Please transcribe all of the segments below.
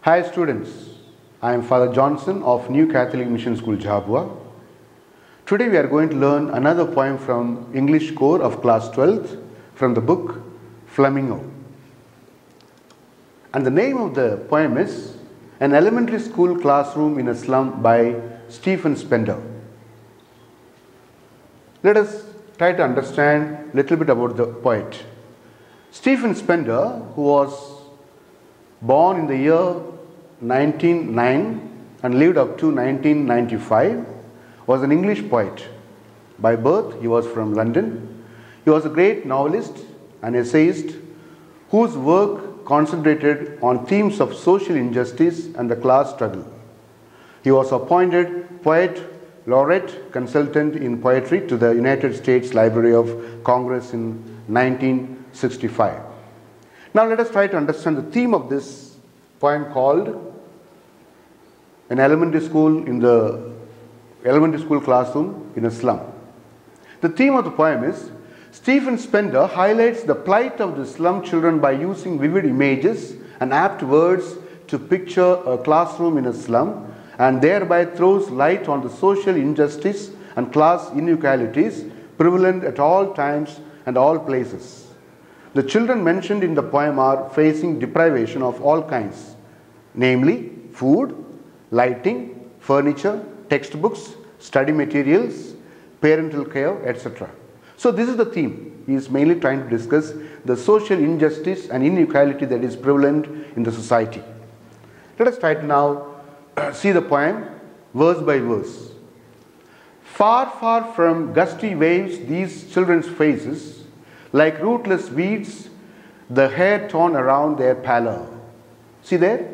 Hi students, I am Father Johnson of New Catholic Mission School, Jhabua. Today we are going to learn another poem from English core of class 12th from the book Flamingo. And the name of the poem is An Elementary School Classroom in a Slum by Stephen Spender. Let us try to understand a little bit about the poet. Stephen Spender, who was born in the year 1909 and lived up to 1995, was an English poet. By birth, he was from London. He was a great novelist and essayist whose work concentrated on themes of social injustice and the class struggle. He was appointed poet laureate consultant in poetry to the United States Library of Congress in 1965. Now let us try to understand the theme of this poem called An Elementary School Classroom in a Slum. The theme of the poem is Stephen Spender highlights the plight of the slum children by using vivid images and apt words to picture a classroom in a slum, and thereby throws light on the social injustice and class inequalities prevalent at all times and all places. The children mentioned in the poem are facing deprivation of all kinds, namely food, lighting, furniture, textbooks, study materials, parental care, etc. So this is the theme. He is mainly trying to discuss the social injustice and inequality that is prevalent in the society. Let us try to now see the poem verse by verse. Far, far from gusty waves, these children's faces, like rootless weeds, the hair torn around their pallor. See there?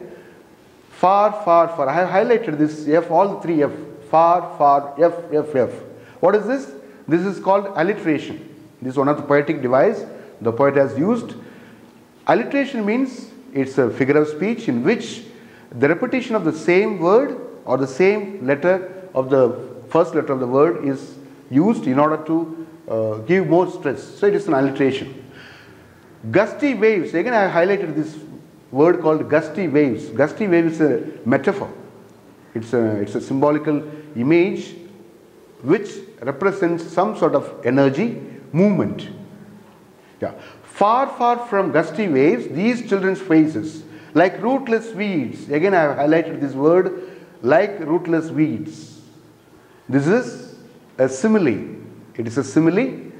Far, far, far. I have highlighted this F, all three F. Far, far, F, F, F. What is this? This is called alliteration. This is one of the poetic device the poet has used. Alliteration means it's a figure of speech in which the repetition of the same word or the same letter of the first letter of the word is used in order to give more stress. So it is an alliteration. Gusty waves. Again, I have highlighted this word called gusty waves. Gusty wave is a metaphor. It's a symbolical image which represents some sort of energy, movement. Yeah. Far, far from gusty waves, these children's faces, like rootless weeds. Again, I have highlighted this word, like rootless weeds. This is a simile. It is a simile.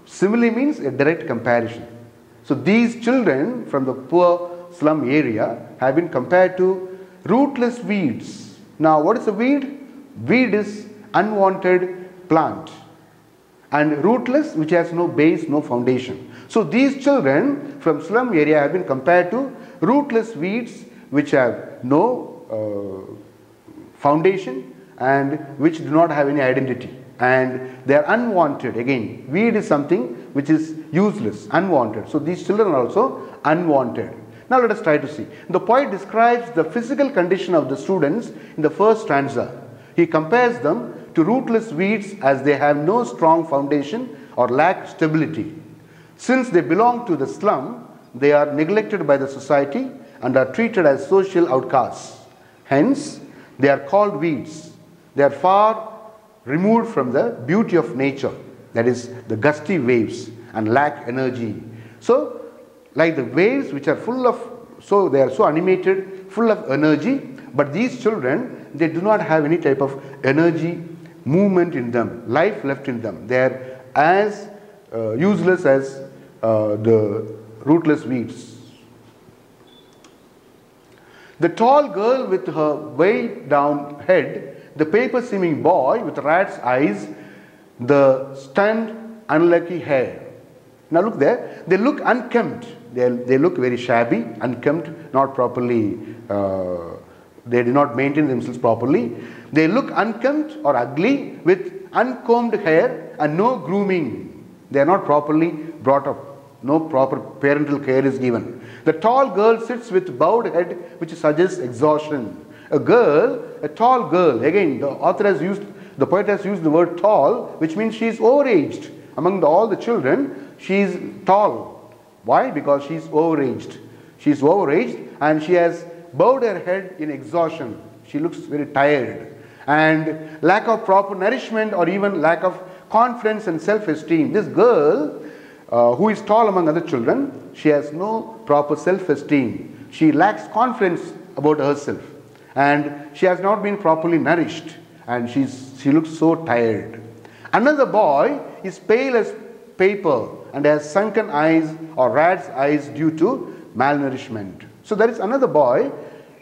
Simile means a direct comparison. So these children from the poor slum area have been compared to rootless weeds. Now, what is a weed? Weed is unwanted plant. And rootless, which has no base, no foundation. So these children from slum area have been compared to rootless weeds which have no foundation and which do not have any identity, and they are unwanted. Again, weed is something which is useless, unwanted. So these children are also unwanted. Now let us try to see. The poet describes the physical condition of the students in the first stanza. He compares them to rootless weeds as they have no strong foundation or lack stability. Since they belong to the slum, they are neglected by the society and are treated as social outcasts. Hence, they are called weeds. They are far removed from the beauty of nature, that is the gusty waves, and lack energy. So, like the waves which are full of, so they are so animated, full of energy, but these children, they do not have any type of energy, movement in them, life left in them. They are as useless as the rootless weeds. The tall girl with her weighed down head, the paper-seeming boy with rat's eyes, the stunned, unlucky hair. Now look there, they look unkempt. They look very shabby, unkempt, not properly, they do not maintain themselves properly. They look unkempt or ugly with uncombed hair and no grooming. They are not properly brought up. No proper parental care is given. The tall girl sits with bowed head, which suggests exhaustion. A tall girl, again the poet has used the word tall, which means she is overaged. Among all the children, she is tall. Why? Because she is overaged. She is overaged and she has bowed her head in exhaustion. She looks very tired. And lack of proper nourishment or even lack of confidence and self-esteem. This girl, who is tall among other children, she has no proper self-esteem. She lacks confidence about herself. And she has not been properly nourished. And she looks so tired. Another boy is pale as paper and has sunken eyes or rat's eyes due to malnourishment. So there is another boy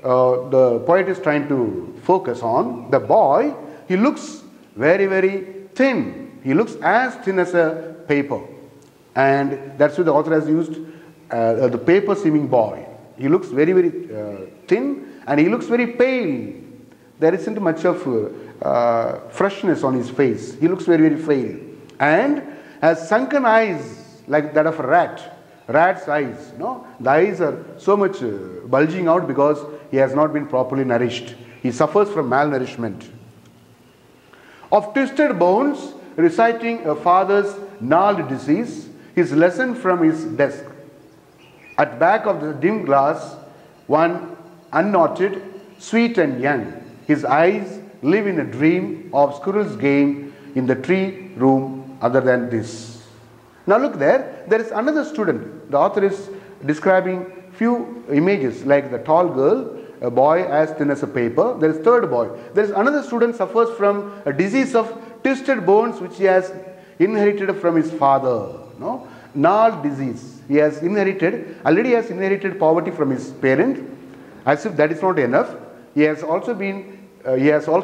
the poet is trying to focus on. The boy, he looks very, very thin. He looks as thin as a paper. And that's why the author has used the paper seeming boy. He looks very, very thin and he looks very pale. There isn't much of freshness on his face. He looks very, very pale. And has sunken eyes like that of a rat. Rat's eyes, no? The eyes are so much bulging out because he has not been properly nourished. He suffers from malnourishment. Of twisted bones, reciting a father's gnarled disease, his lesson from his desk. At back of the dim glass, one unknotted, sweet and young. His eyes live in a dream of squirrel's game in the tree room other than this. Now look there, there is another student. The author is describing few images like the tall girl, a boy as thin as a paper. There is third boy. There is another student suffers from a disease of twisted bones which he has inherited from his father. No? Gnarled disease. He has already has inherited poverty from his parent. As if that is not enough, he has also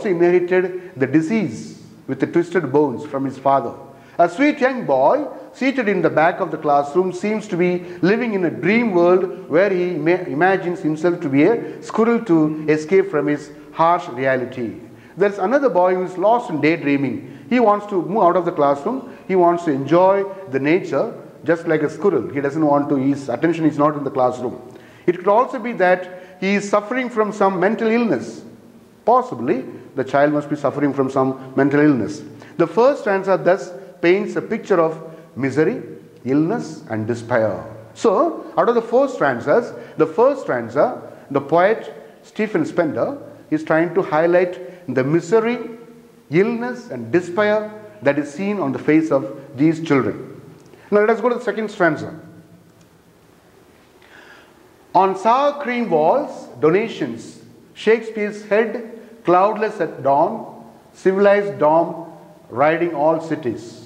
inherited the disease with the twisted bones from his father. A sweet young boy seated in the back of the classroom seems to be living in a dream world where he imagines himself to be a squirrel to escape from his harsh reality. There is another boy who is lost in daydreaming. He wants to move out of the classroom. He wants to enjoy the nature just like a squirrel. He doesn't want to, his attention is not in the classroom. It could also be that he is suffering from some mental illness. Possibly, the child must be suffering from some mental illness. The first stanza thus paints a picture of misery, illness and despair. So, out of the four stanzas, the first stanza, the poet Stephen Spender is trying to highlight the misery, illness and despair that is seen on the face of these children. Now let us go to the second stanza. On sour cream walls, donations, Shakespeare's head, cloudless at dawn, civilized dawn, riding all cities.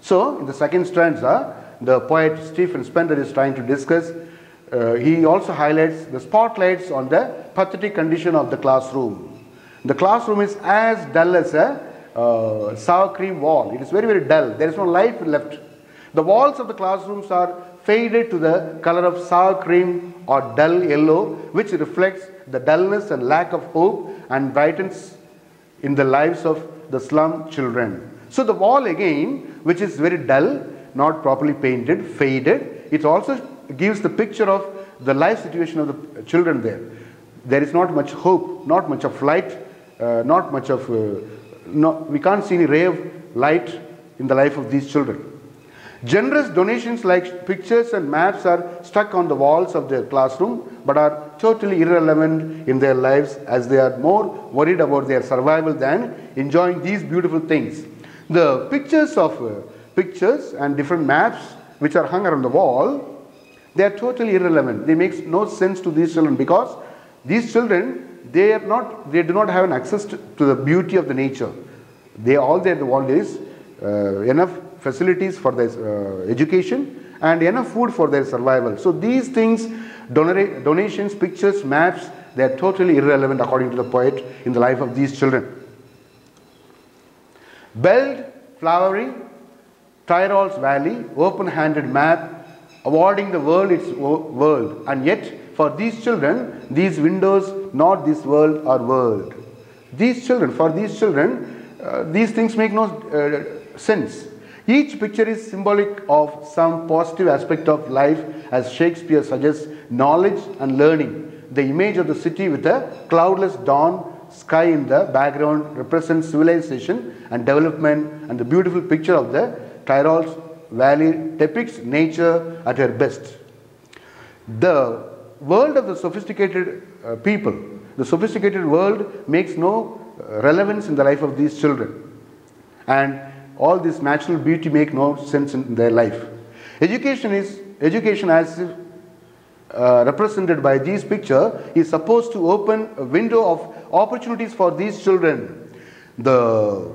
So, in the second stanza, the poet Stephen Spender is trying to discuss, he also highlights the spotlights on the pathetic condition of the classroom. The classroom is as dull as a sour cream wall. It is very, very dull. There is no life left. The walls of the classrooms are faded to the color of sour cream or dull yellow, which reflects the dullness and lack of hope and brightens in the lives of the slum children. So the wall again, which is very dull, not properly painted, faded, it also gives the picture of the life situation of the children there. There is not much hope, not much of light, not much of, we can't see any ray of light in the life of these children. Generous donations like pictures and maps are stuck on the walls of their classroom but are totally irrelevant in their lives as they are more worried about their survival than enjoying these beautiful things. The pictures and different maps which are hung around the wall, they are totally irrelevant. They make no sense to these children because these children, they do not have an access to the beauty of the nature. All they want is enough facilities for their education and enough food for their survival. So these things, donations, pictures, maps, they are totally irrelevant according to the poet in the life of these children. Belled, flowery, Tyrol's valley, open-handed map, awarding the world its world. And yet, for these children, these windows, not this world or world. For these children, these things make no sense. Each picture is symbolic of some positive aspect of life, as Shakespeare suggests, knowledge and learning. The image of the city with a cloudless dawn sky in the background represents civilization and development, and the beautiful picture of the Tyrol's valley depicts nature at her best. The world of the sophisticated people, the sophisticated world makes no relevance in the life of these children. And all this natural beauty make no sense in their life. Education as represented by this picture is supposed to open a window of opportunities for these children. The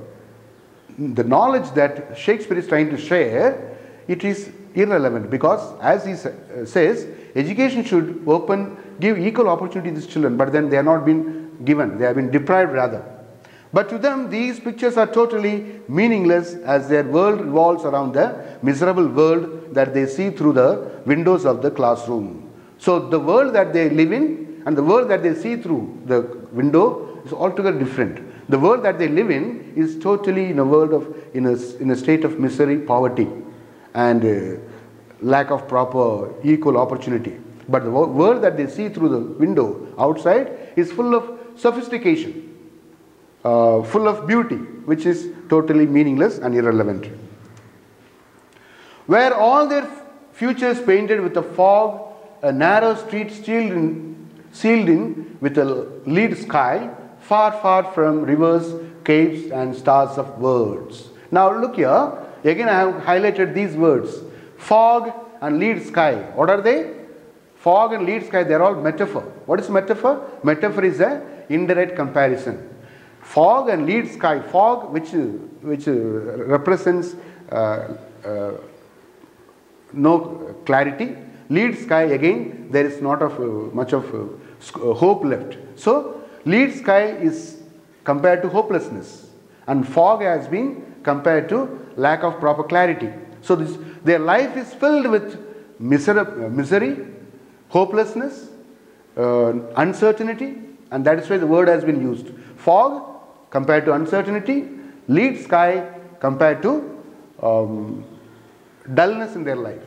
knowledge that Shakespeare is trying to share, it is irrelevant, because as he says, education should give equal opportunity to these children, but then they are not been given, they have been deprived rather. But to them, these pictures are totally meaningless, as their world revolves around the miserable world that they see through the windows of the classroom. So the world that they live in and the world that they see through the window is altogether different. The world that they live in is totally in a world of, in a state of misery, poverty, and lack of proper equal opportunity. But the world that they see through the window outside is full of sophistication, full of beauty, which is totally meaningless and irrelevant. Where all their futures painted with a fog, a narrow street sealed in with a lead sky, far, far from rivers, caves, and stars of words. Now look here, again I have highlighted these words, fog and lead sky. What are they? Fog and lead sky, they are all metaphor. What is metaphor? Metaphor is an indirect comparison. Fog and lead sky, fog which represents no clarity, lead sky again there is not of much of hope left. So lead sky is compared to hopelessness, and fog has been compared to lack of proper clarity. So their life is filled with misery, hopelessness, uncertainty, and that is why the word has been used. Fog compared to uncertainty, lead sky compared to dullness in their life.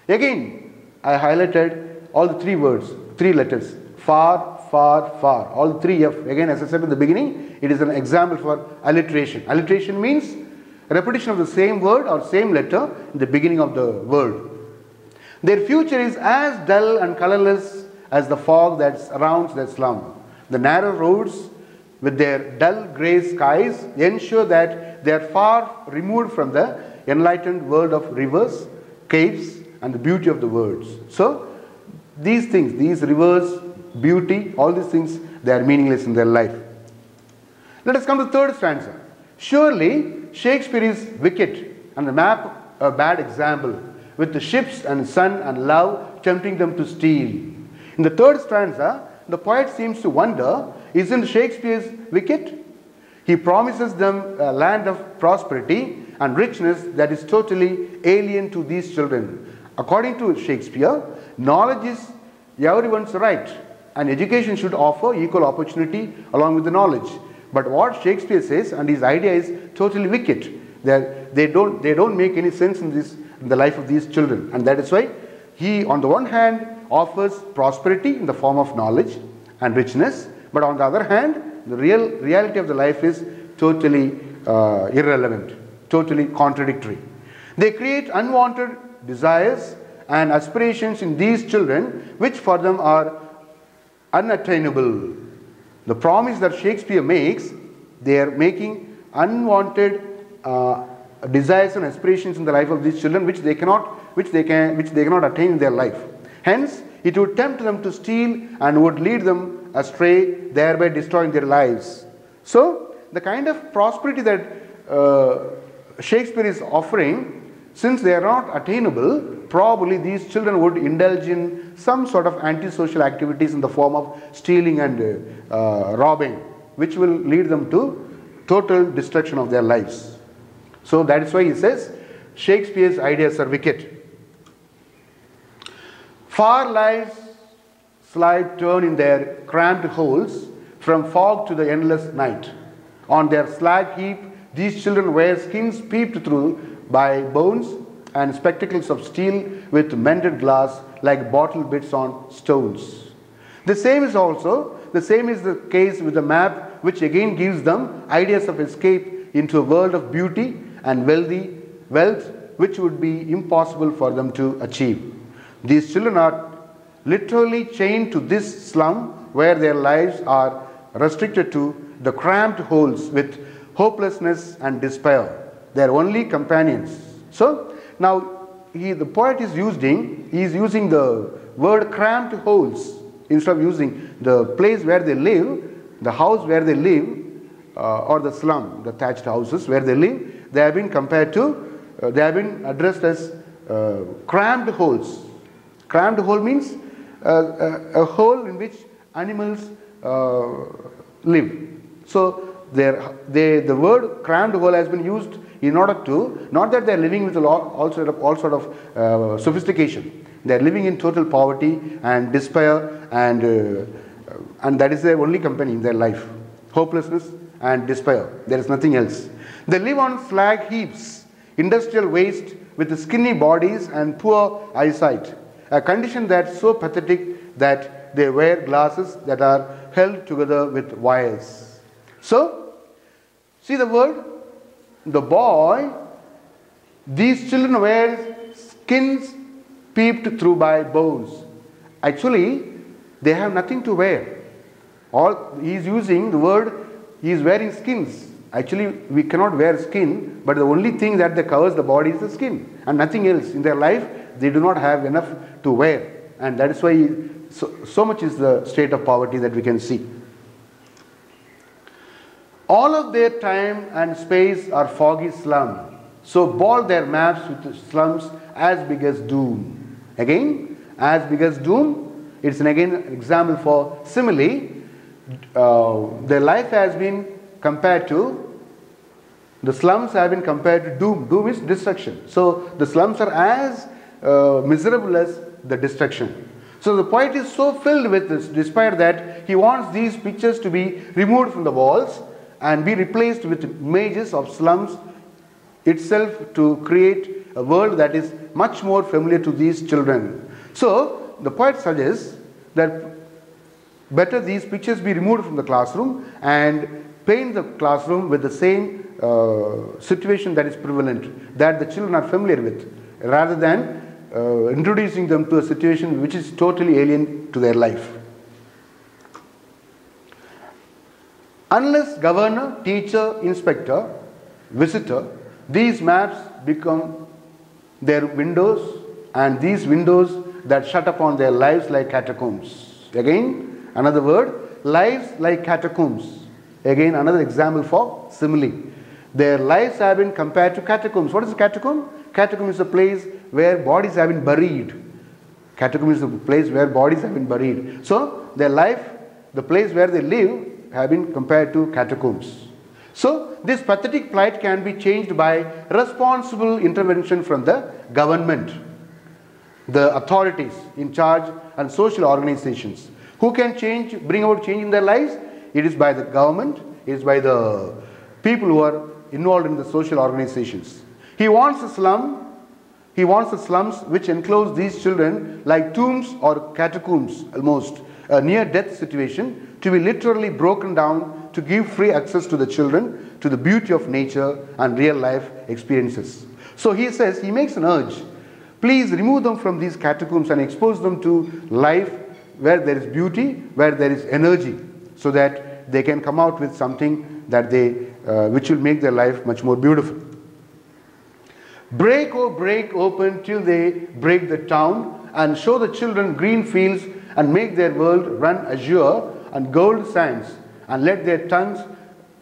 Again, I highlighted all the three words, three letters, far, far, far, all three F. Again, as I said in the beginning, it is an example for alliteration. Alliteration means repetition of the same word or same letter in the beginning of the word. Their future is as dull and colorless as the fog that surrounds their slum. The narrow roads with their dull grey skies ensure that they are far removed from the enlightened world of rivers, caves, and the beauty of the words. So these things, these rivers, beauty, all these things, they are meaningless in their life. Let us come to the third stanza. Surely Shakespeare is wicked and the map a bad example, with the ships and sun and love tempting them to steal. In the third stanza, the poet seems to wonder, isn't Shakespeare wicked? He promises them a land of prosperity and richness that is totally alien to these children. According to Shakespeare, knowledge is everyone's right, and education should offer equal opportunity along with the knowledge. But what Shakespeare says, and his idea is totally wicked. They don't make any sense in the life of these children, and that is why he, on the one hand, offers prosperity in the form of knowledge and richness, but on the other hand, the reality of the life is totally irrelevant, totally contradictory. They create unwanted desires and aspirations in these children, which for them are unattainable. The promise that Shakespeare makes, they are making unwanted desires and aspirations in the life of these children, which they cannot attain in their life. Hence, it would tempt them to steal and would lead them astray, thereby destroying their lives. So, the kind of prosperity that Shakespeare is offering, since they are not attainable, probably these children would indulge in some sort of antisocial activities in the form of stealing and robbing, which will lead them to total destruction of their lives. So that is why he says Shakespeare's ideas are wicked. Far lives slide turn in their cramped holes, from fog to the endless night. On their slag heap, these children wear skins peeped through by bones and spectacles of steel with mended glass like bottle bits on stones. The same is the case with the map, which again gives them ideas of escape into a world of beauty and wealth which would be impossible for them to achieve. These children are literally chained to this slum where their lives are restricted to the cramped holes with hopelessness and despair. They are only companions. So now the poet is using the word cramped holes instead of using the place where they live, the house where they live, or the slum, the thatched houses where they live. They have been compared to, they have been addressed as cramped holes. Cramped hole means a hole in which animals live. So the word cramped hole has been used in order to, not that they are living with all sort of sophistication. They are living in total poverty and despair, and that is their only company in their life. Hopelessness and despair. There is nothing else. They live on slag heaps, industrial waste, with skinny bodies and poor eyesight. A condition that's so pathetic that they wear glasses that are held together with wires. So, see the word? The boy, these children wear skins peeped through by bones. Actually, they have nothing to wear. He is using the word, he is wearing skins. Actually, we cannot wear skin, but the only thing that covers the body is the skin and nothing else. In their life, they do not have enough to wear, and that is why so much is the state of poverty that we can see. All of their time and space are foggy slum, so ball their maps with slums as big as doom. Again, as big as doom, it's an example for simile. Their life has been compared to, the slums have been compared to doom. Doom is destruction. So the slums are as miserable as the destruction. So the poet is so filled with this despair that he wants these pictures to be removed from the walls and be replaced with images of slums itself to create a world that is much more familiar to these children. So the poet suggests that better these pictures be removed from the classroom and paint the classroom with the same situation that is prevalent, that the children are familiar with, rather than introducing them to a situation which is totally alien to their life. Unless governor, teacher, inspector, visitor, these maps become their windows, and these windows that shut upon their lives like catacombs. Again, another word, lives like catacombs. Again, another example for simile. Their lives have been compared to catacombs. What is a catacomb? Catacomb is a place where bodies have been buried. Catacomb is a place where bodies have been buried. So, their life, the place where they live, have been compared to catacombs. So, this pathetic plight can be changed by responsible intervention from the government, the authorities in charge, and social organizations. Who can bring about change in their lives? It is by the government, it is by the people who are involved in the social organizations. He wants the slums which enclose these children like tombs or catacombs, almost a near-death situation, to be literally broken down to give free access to the children to the beauty of nature and real-life experiences. So he says, he makes an urge, please remove them from these catacombs and expose them to life where there is beauty, where there is energy, so that they can come out with something that which will make their life much more beautiful. Break, oh break open till they break the town, and show the children green fields, and make their world run azure and gold sands, and let their tongues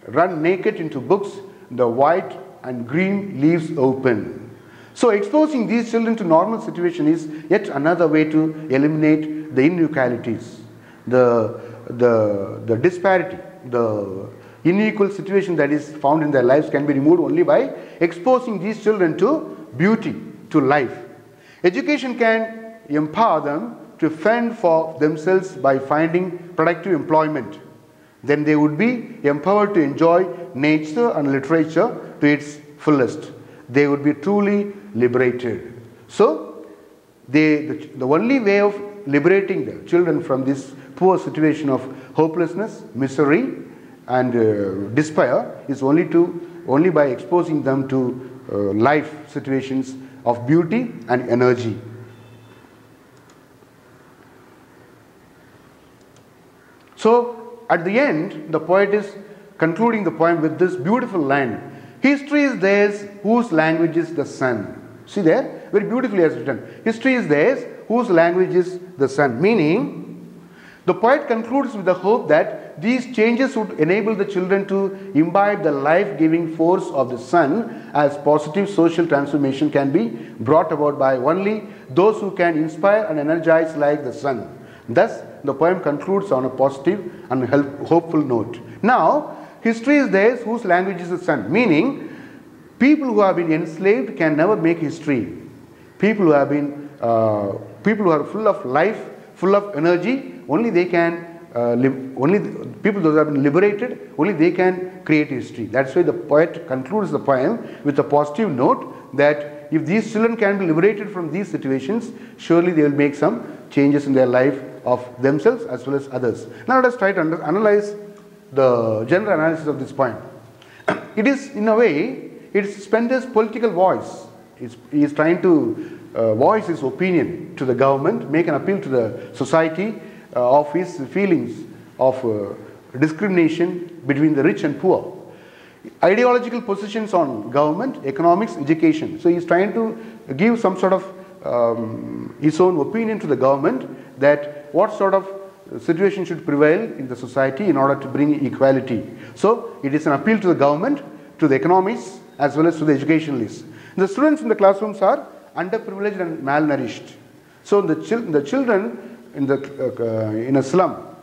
run naked into books, the white and green leaves open. So exposing these children to normal situation is yet another way to eliminate the inequalities, the disparity, the unequal situation that is found in their lives can be removed only by exposing these children to beauty, to life. Education can empower them to fend for themselves by finding productive employment. Then they would be empowered to enjoy nature and literature to its fullest. They would be truly liberated. So, the only way of liberating the children from this poor situation of hopelessness, misery, and despair is only by exposing them to life situations of beauty and energy. So at the end, the poet is concluding the poem with this beautiful line: history is theirs whose language is the sun. See there, very beautifully has written. History is theirs whose language is the sun. Meaning, the poet concludes with the hope that these changes would enable the children to imbibe the life-giving force of the sun, as positive social transformation can be brought about by only those who can inspire and energize like the sun. Thus, the poem concludes on a positive and hopeful note. Now, history is theirs whose language is the sun. Meaning, people who have been enslaved can never make history. People who have been, people who are full of life, full of energy, only they can only people who have been liberated, only they can create history. That's why the poet concludes the poem with a positive note that if these children can be liberated from these situations, surely they will make some changes in their life of themselves as well as others. Now let us try to analyze the general analysis of this poem. It is, in a way, it is Spender's political voice. He is trying to voice his opinion to the government, make an appeal to the society of his feelings of discrimination between the rich and poor. Ideological positions on government, economics, education. So he is trying to give some sort of his own opinion to the government that what sort of situation should prevail in the society in order to bring equality. So it is an appeal to the government, to the economists, as well as to the educationalists. The students in the classrooms are underprivileged and malnourished. So the children in a slum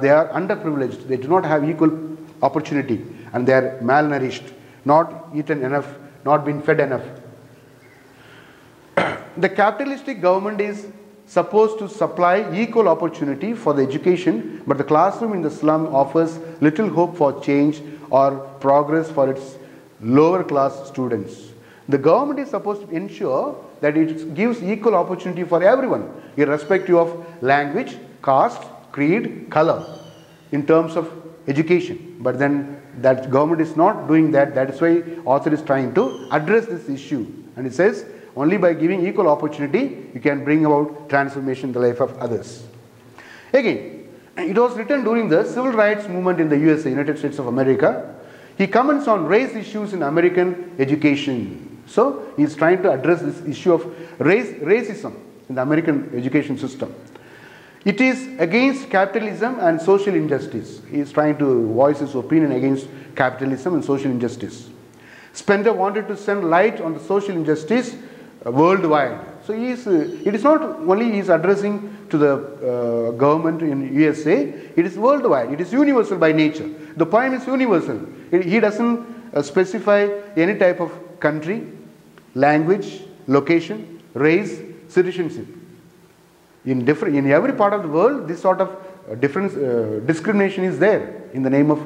they are underprivileged. They do not have equal opportunity and they are malnourished, not eaten enough, not been fed enough. The capitalistic government is supposed to supply equal opportunity for the education, but the classroom in the slum offers little hope for change or progress for its lower class students. The government is supposed to ensure that it gives equal opportunity for everyone, irrespective of language, caste, creed, color, in terms of education. But then that government is not doing that. That is why author is trying to address this issue. And it says, only by giving equal opportunity, you can bring about transformation in the life of others. Again, it was written during the civil rights movement in the USA, United States of America. He comments on race issues in American education. So he is trying to address this issue of racism in the American education system. It is against capitalism and social injustice. He is trying to voice his opinion against capitalism and social injustice. Spender wanted to send light on the social injustice worldwide. So it is not only he is addressing to the government in USA, it is worldwide. It is universal by nature. The poem is universal. He doesn't specify any type of country, language, location, race, citizenship. In every part of the world, this sort of discrimination is there in the name of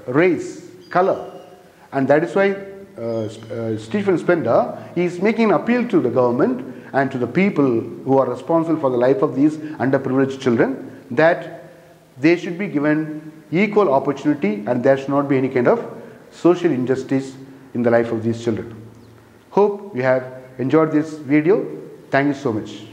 race, color. And that is why Stephen Spender is making an appeal to the government and to the people who are responsible for the life of these underprivileged children that they should be given equal opportunity and there should not be any kind of social injustice in the life of these children. Hope you have enjoyed this video. Thank you so much.